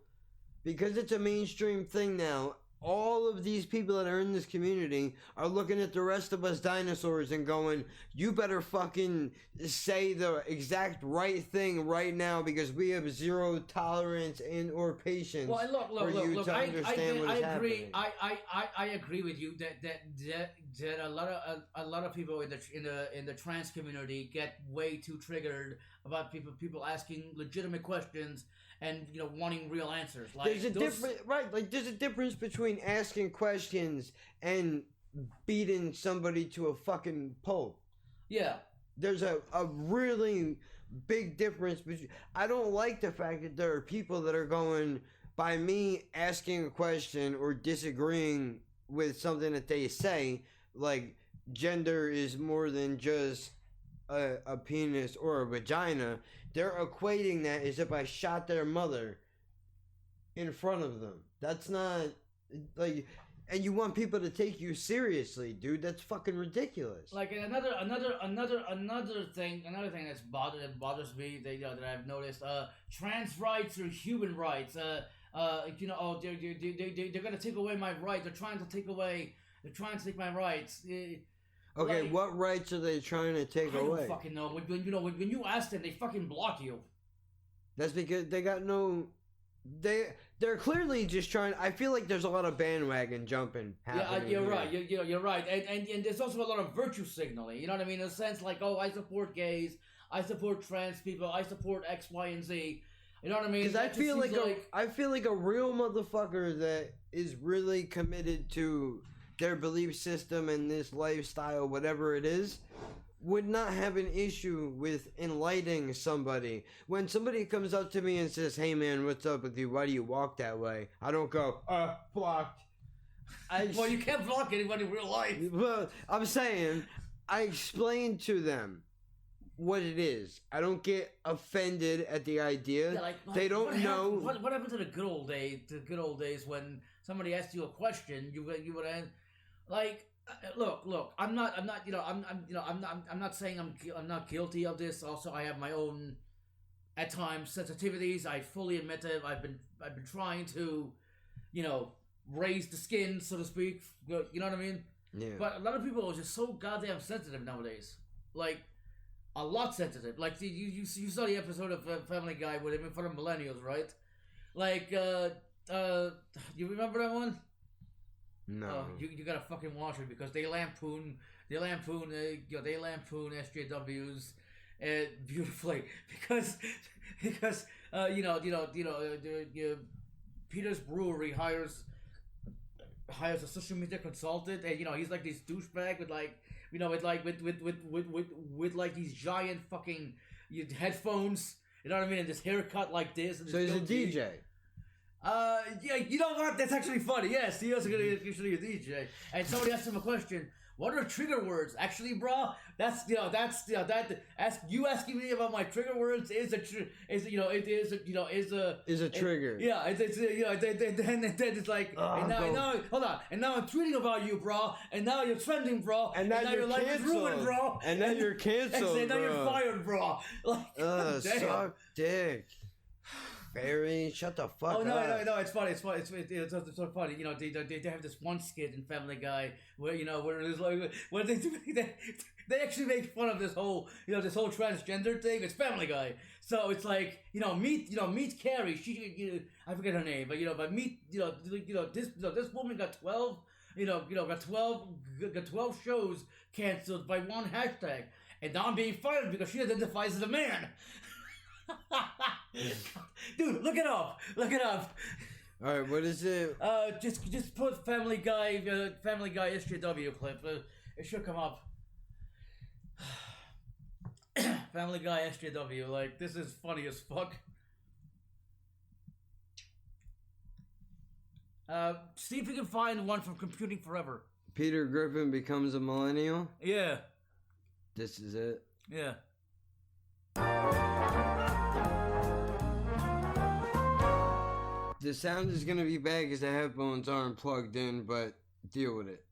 all of these people that are in this community are looking at the rest of us dinosaurs and going, you better fucking say the exact right thing right now because we have zero tolerance and or patience for you to understand what is happening. I agree with you that a lot of people in the trans community get way too triggered about people asking legitimate questions and wanting real answers. Like there's a difference between asking questions and beating somebody to a fucking pulp. Yeah. There's a really big difference between... I don't like the fact that there are people that are going, by me asking a question or disagreeing with something that they say, like gender is more than just a penis or a vagina, they're equating that as if I shot their mother in front of them. That's not... and you want people to take you seriously, dude. That's fucking ridiculous. Like another thing that bothers me that I've noticed. Trans rights or human rights. They're gonna take away my rights. They're trying to take my rights. Okay, Like, what rights are they trying to take I away? don't fucking know. When you ask them, they fucking block you. That's because they got no. They're clearly just trying. I feel like there's a lot of bandwagon jumping happening. You're here. right. You're right. And there's also a lot of virtue signaling. You know what I mean? In a sense, like, oh, I support gays, I support trans people, I support X, Y, and Z. You know what I mean? Because I feel like a real motherfucker that is really committed to their belief system and this lifestyle, whatever it is, would not have an issue with enlightening somebody. When somebody comes up to me and says, "Hey man, what's up with you? Why do you walk that way?" I don't go, blocked. Well, you can't block anybody in real life. Well, I'm saying, I explain to them what it is. I don't get offended at the idea. Yeah, like, they don't know. What happened to the good old days? The good old days when somebody asked you a question, you would end like. Look. I'm not saying I'm not guilty of this. Also, I have my own, at times, sensitivities. I fully admit it. I've been trying to, raise the skin, so to speak. You know what I mean? Yeah. But a lot of people are just so goddamn sensitive nowadays. Like, a lot sensitive. Like, you saw the episode of Family Guy with him in front of millennials, right? Like, you remember that one? No. You gotta fucking watch it because they lampoon SJWs beautifully because Peter's Brewery hires a social media consultant, and he's like this douchebag with like these giant fucking headphones, you know what I mean, and this haircut like this. And So he's a DJ. Yeah, you know what? That's actually funny. Yes, he is usually a DJ. And somebody asked him a question. What are trigger words? Actually, bro, that's asking me about my trigger words is a trigger. Yeah, it's like, and now, hold on, and now I'm tweeting about you, bro, and now you're trending, bro, and now your life is ruined, bro, and then you're canceled, and now you're fired, bro. Like, suck dick. Barry, shut the fuck up. No, it's funny. It's funny. It's so funny. They have this one skit in Family Guy where it's like where they actually make fun of this whole transgender thing. It's Family Guy, so it's like meet Carrie. She I forget her name, but meet this woman got 12 got 12 shows canceled by one hashtag, and now I'm being fired because she identifies as a man. Dude, look it up. All right, what is it? Just put Family Guy SJW clip. It should come up. Family Guy SJW. Like, this is funny as fuck. See if you can find one from Computing Forever. Peter Griffin becomes a millennial? Yeah. This is it? Yeah. The sound is gonna be bad because the headphones aren't plugged in, but deal with it.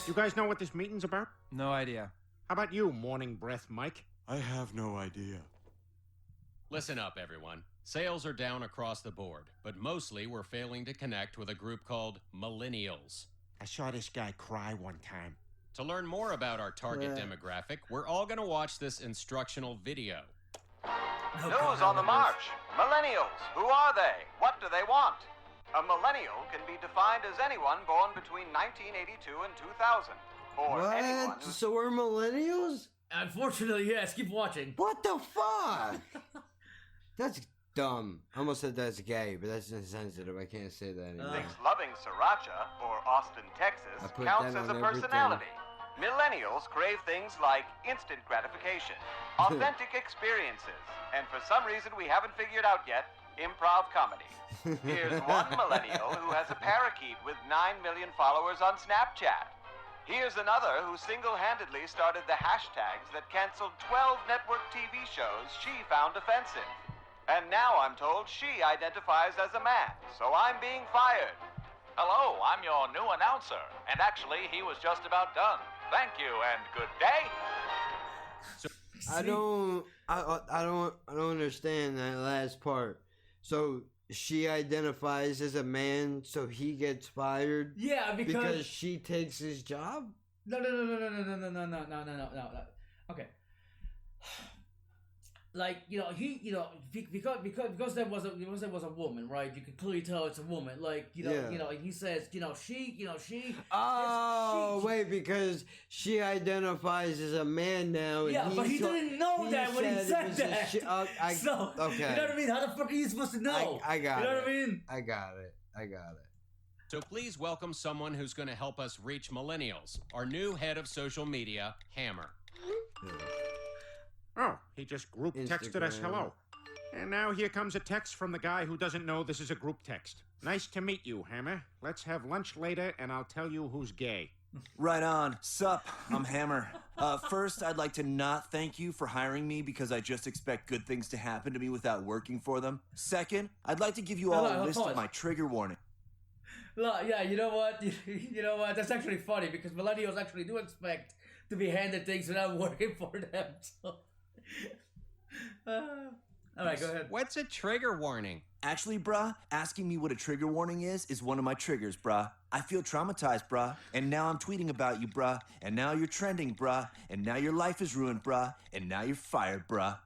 You guys know what this meeting's about? No idea. How about you, Morning Breath Mike? I have no idea. Listen up, everyone. Sales are down across the board, but mostly we're failing to connect with a group called millennials. I saw this guy cry one time. To learn more about our target demographic, we're all going to watch this instructional video. News on the march. Millennials. Who are they? What do they want? A millennial can be defined as anyone born between 1982 and 2000. Or anyone What? So we're millennials? Unfortunately, yes. Keep watching. What the fuck? That's dumb. I almost said that's gay, but that's insensitive. I can't say that anymore. thinks loving sriracha or Austin, Texas I put counts that as a on personality. Millennials crave things like instant gratification, authentic experiences, and for some reason we haven't figured out yet, improv comedy. Here's one millennial who has a parakeet with 9 million followers on Snapchat. Here's another who single-handedly started the hashtags that canceled 12 network TV shows she found offensive. And now I'm told she identifies as a man, so I'm being fired. Hello, I'm your new announcer, and actually he was just about done. Thank you and good day. I don't understand that last part. So she identifies as a man, so he gets fired. Yeah, because she takes his job. No. Okay. Like, you know, because there was a woman, right? You can clearly tell it's a woman. Like, he says, she. Wait, because she identifies as a man now. Yeah, but he didn't know that when he said that. Okay. You know what I mean? How the fuck are you supposed to know? I got it. You know what I mean? I got it. So please welcome someone who's going to help us reach millennials. Our new head of social media, Hammer. Oh, he just group texted us hello. And now here comes a text from the guy who doesn't know this is a group text. Nice to meet you, Hammer. Let's have lunch later and I'll tell you who's gay. Right on. Sup, I'm Hammer. First, I'd like to not thank you for hiring me because I just expect good things to happen to me without working for them. Second, I'd like to give you all a list of my trigger warning. Yeah, you know what? You know what? That's actually funny because millennials actually do expect to be handed things without working for them. So. All right, go ahead. What's a trigger warning? Actually, bruh, asking me what a trigger warning is one of my triggers, bruh. I feel traumatized, bruh. And now I'm tweeting about you, bruh. And now you're trending, bruh. And now your life is ruined, bruh. And now you're fired, bruh.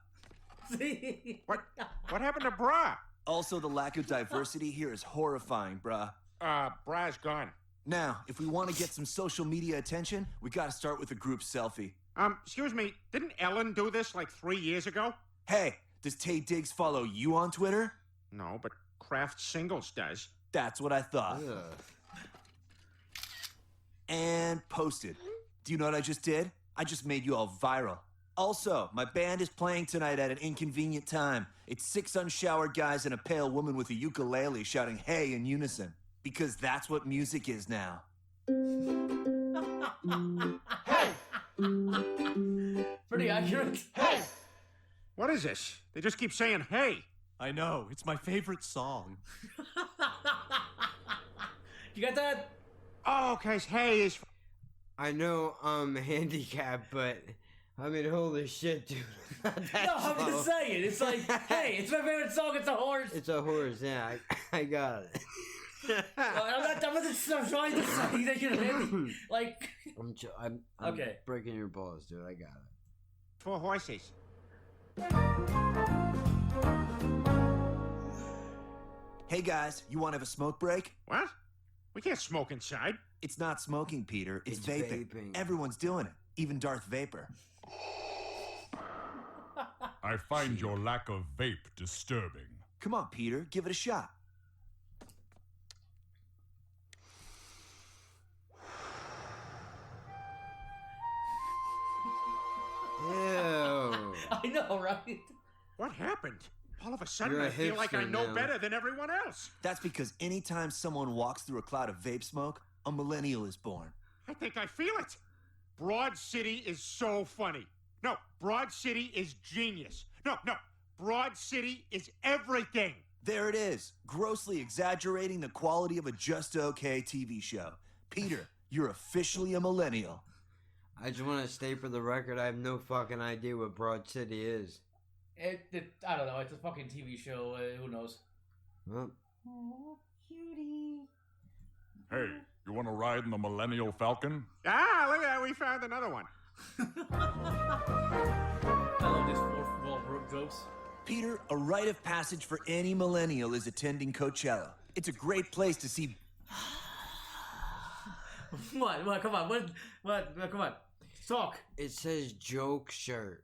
What happened to Bra? Also, the lack of diversity here is horrifying, bruh. Bra's gone. Now, if we want to get some social media attention, we gotta start with a group selfie. Excuse me, didn't Ellen do this like 3 years ago? Hey, does Tay Diggs follow you on Twitter? No, but Kraft Singles does. That's what I thought. And posted. Do you know what I just did? I just made you all viral. Also, my band is playing tonight at an inconvenient time. It's 6 unshowered guys and a pale woman with a ukulele shouting hey in unison. Because that's what music is now. Hey! Pretty accurate. Hey! What is this? They just keep saying hey. I know, it's my favorite song. You got that? Oh, okay, hey is... I know I'm handicapped, but... I mean, holy shit, dude. I'm just saying. It's like, hey, it's my favorite song. It's a horse. It's a horse, yeah. I got it. I'm trying to say that you're handy. Like... I'm okay. Breaking your balls, dude. I got it. 4 horses. Hey guys, you want to have a smoke break? What? We can't smoke inside. It's not smoking, Peter. It's vaping. Everyone's doing it. Even Darth Vapor. I find your lack of vape disturbing. Come on, Peter. Give it a shot. Ew. I know, right? What happened? All of a sudden, You're a I feel like I hipster know now. better than everyone else. That's because anytime someone walks through a cloud of vape smoke, a millennial is born. I think I feel it. Broad City is so funny. No, Broad City is genius. No, Broad City is everything. There it is, grossly exaggerating the quality of a just okay TV show. Peter, you're officially a millennial. I just want to state for the record, I have no fucking idea what Broad City is. I don't know. It's a fucking TV show. Who knows? Well, Oh, cutie. Hey, you want to ride in the Millennial Falcon? Ah, look at that. We found another one. I love these fourth wall jokes. Peter, a rite of passage for any millennial is attending Coachella. It's a great place to see... What? Come on. What? Come on. Talk. it says joke shirt.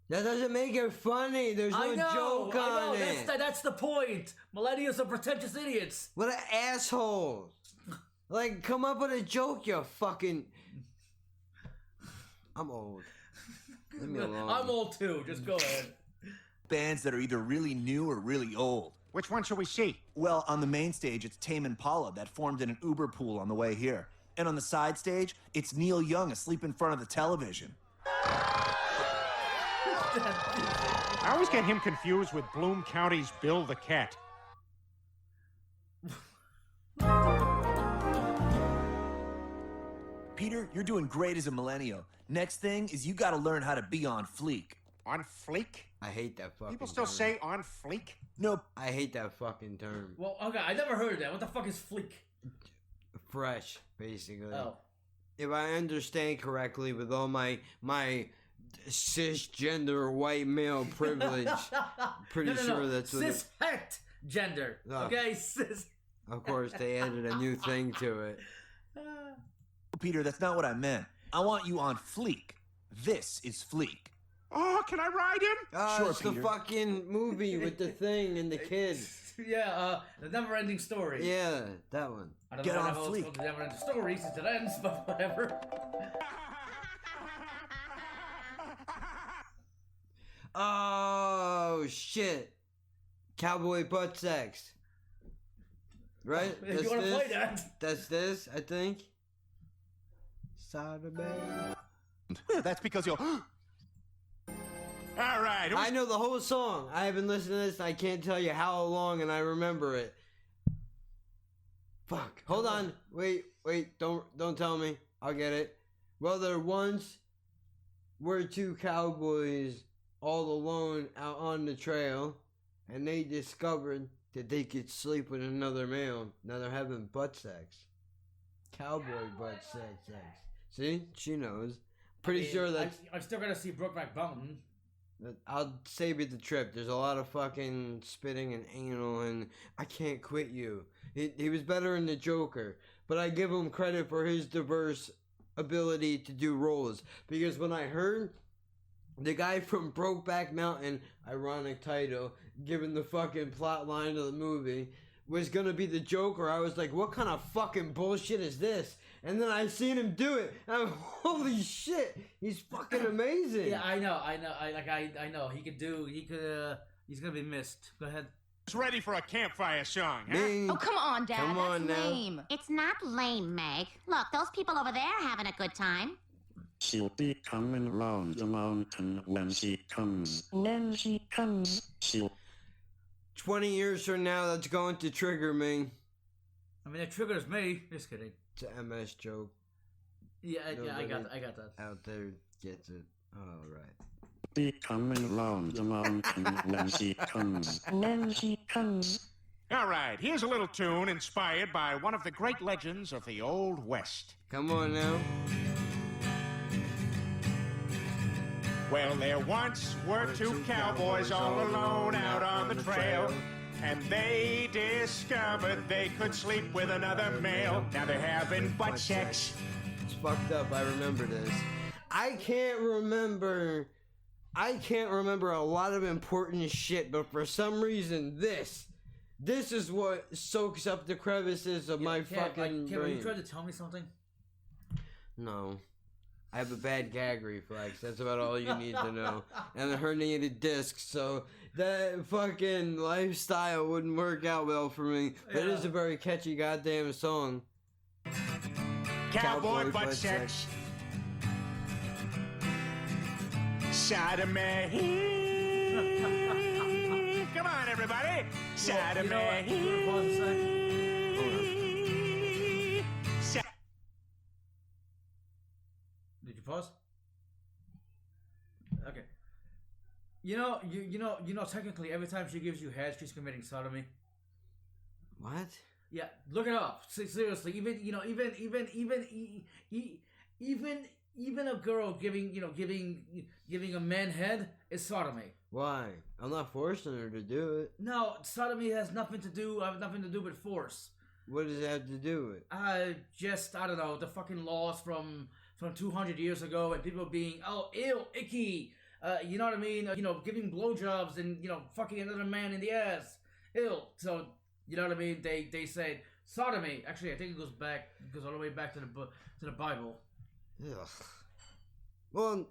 That doesn't make it funny. There's no joke on it. That's the point. Millennials are pretentious idiots. What an asshole. Like, come up with a joke, you fucking... I'm old. Leave me alone. I'm old too. Just go ahead. Bands that are either really new or really old. Which one should we see? Well, on the main stage, it's Tame Impala that formed in an Uber pool on the way here. And on the side stage, it's Neil Young asleep in front of the television. I always get him confused with Bloom County's Bill the Cat. Peter, you're doing great as a millennial. Next thing is you gotta learn how to be on fleek. On fleek? I hate that fucking People still term. say on fleek? Nope. I hate that fucking term. Well, okay, I never heard of that. What the fuck is fleek? Fresh, basically. Oh. if I understand correctly, with all my cisgender white male privilege, pretty sure that's what cis-het gender. Oh. Okay, cis. Of course, they added a new thing to it. Peter, that's not what I meant. I want you on fleek. This is fleek. Oh, can I ride him? Sure, it's Peter. the fucking movie with the thing and the kid. Yeah, the never-ending story. Yeah, that one. I don't Get know on how it's fleek. called the never-ending story since it ends, but whatever. Oh, shit. Cowboy butt sex. Right? If you want to play that. That's this, I think. Sodomy. That's because you're... All right. I know the whole song. I haven't listened to this. I can't tell you how long, and I remember it. Fuck. Hold on. Wait. Don't tell me. I'll get it. Well, there once were two cowboys all alone out on the trail, and they discovered that they could sleep with another male. Now they're having butt sex. Cowboy butt sex. See? She knows. Pretty sure that's... I'm still gonna see Brokeback Mountain. I'll save you the trip. There's a lot of fucking spitting and anal, and I Can't Quit You. He was better in The Joker, but I give him credit for his diverse ability to do roles. Because when I heard the guy from Brokeback Mountain, ironic title, given the fucking plot line of the movie, was gonna be the Joker, I was like, what kind of fucking bullshit is this? And then I seen him do it. And I'm, holy shit, he's fucking amazing. Yeah, I know. I know. He's gonna be missed. Go ahead. It's ready for a campfire song, huh? Me. Oh, come on, Dad. Come on That's now. lame. It's not lame, Meg. Look, those people over there are having a good time. She'll be coming round the mountain when she comes. When she comes, she'll... 20 years from now, that's going to trigger me. I mean, it triggers me. Just kidding. It's an MS joke. Yeah, I Nobody got that. Out there gets it. All right. Be coming round the mountain when she comes. When she comes. All right, here's a little tune inspired by one of the great legends of the Old West. Come on now. Well, there once were two cowboys all alone out on the trail, and they discovered they could sleep with another male. Now they're having butt sex. It's fucked up. I remember this. I can't remember a lot of important shit, but for some reason, this is what soaks up the crevices of my fucking Are brain. you trying to tell me something? No. I have a bad gag reflex. That's about all you need to know. And a herniated disc, so that fucking lifestyle wouldn't work out well for me. But it is a very catchy goddamn song. Cowboy butt sex. Sodomy. Come on, everybody. Sodomy. Did you pause? Okay. You know. Technically, every time she gives you head, she's committing sodomy. What? Yeah, look it up. Seriously, even a girl giving a man head is sodomy. Why? I'm not forcing her to do it. No, sodomy has nothing to do with force. What does it have to do with? I don't know, the fucking laws from 200 years ago, and people being ew, icky. You know what I mean? Giving blowjobs and fucking another man in the ass. Ew. So you know what I mean? They said sodomy. Actually, I think it goes all the way back to the Bible. Ugh. Well,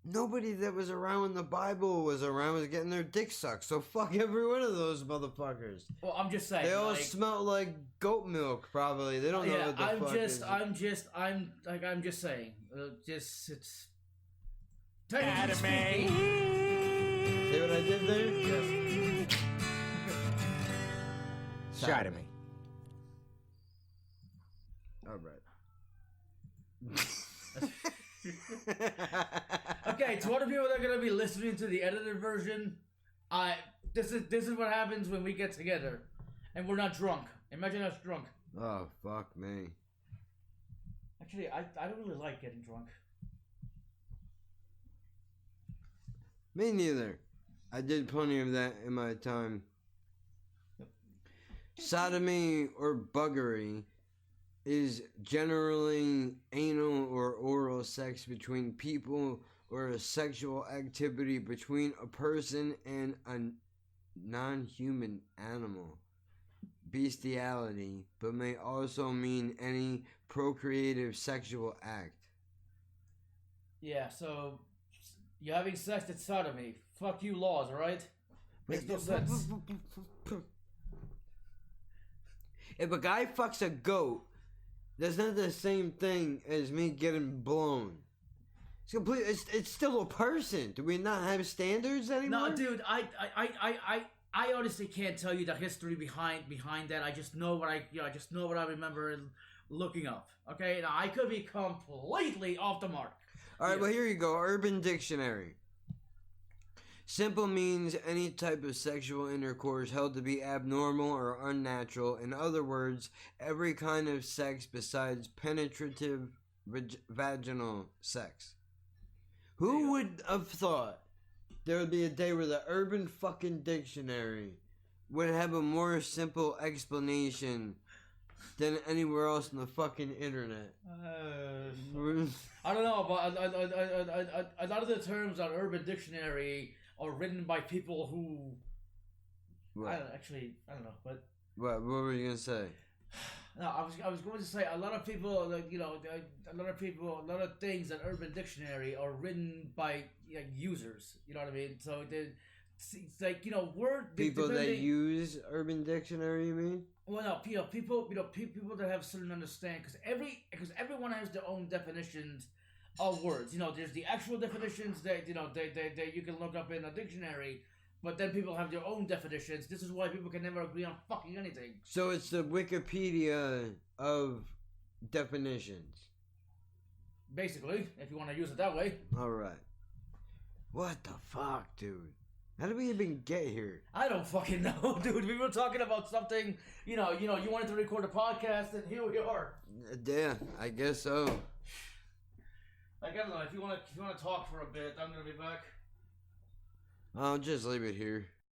nobody that was around when the Bible was getting their dick sucked. So fuck every one of those motherfuckers. Well, I'm just saying. They all smell like goat milk. Probably they don't know what the fuck is. I'm just saying. It's. Sodomy. See what I did there? Yes. Sodomy. All right. Okay, to all the people that are gonna be listening to the edited version, this is what happens when we get together, and we're not drunk. Imagine us drunk. Oh fuck me. Actually, I don't really like getting drunk. Me neither. I did plenty of that in my time. Sodomy or buggery is generally anal or oral sex between people or a sexual activity between a person and a non-human animal. Bestiality, but may also mean any procreative sexual act. Yeah, so you're having sex, that's sodomy. Fuck you laws, alright? Makes no sense. If a guy fucks a goat, that's not the same thing as me getting blown. It's complete. It's still a person. Do we not have standards anymore? No, dude, I honestly can't tell you the history behind that. I just know what I remember looking up. Okay, now I could be completely off the mark. All right, well here you go. Urban Dictionary. Simple means any type of sexual intercourse held to be abnormal or unnatural. In other words, every kind of sex besides penetrative vaginal sex. Who would have thought there would be a day where the Urban fucking Dictionary would have a more simple explanation than anywhere else on the fucking internet? I don't know, but a lot of the terms on Urban Dictionary are written by people who... What? I don't know, but... What were you gonna say? No, I was going to say a lot of people, like, you know, a lot of things on Urban Dictionary are written by users. You know what I mean? So it's like, you know, people that use Urban Dictionary. You mean? Well, no, people that have certain understanding, because everyone has their own definitions of words. You know, there's the actual definitions that they you can look up in a dictionary. But then people have their own definitions. This is why people can never agree on fucking anything. So it's the Wikipedia of definitions. Basically, if you want to use it that way. Alright. What the fuck, dude? How did we even get here? I don't fucking know, dude. We were talking about something, you wanted to record a podcast, and here we are. Yeah, I guess so. Like, I don't know, if you want to talk for a bit, I'm going to be back. I'll just leave it here.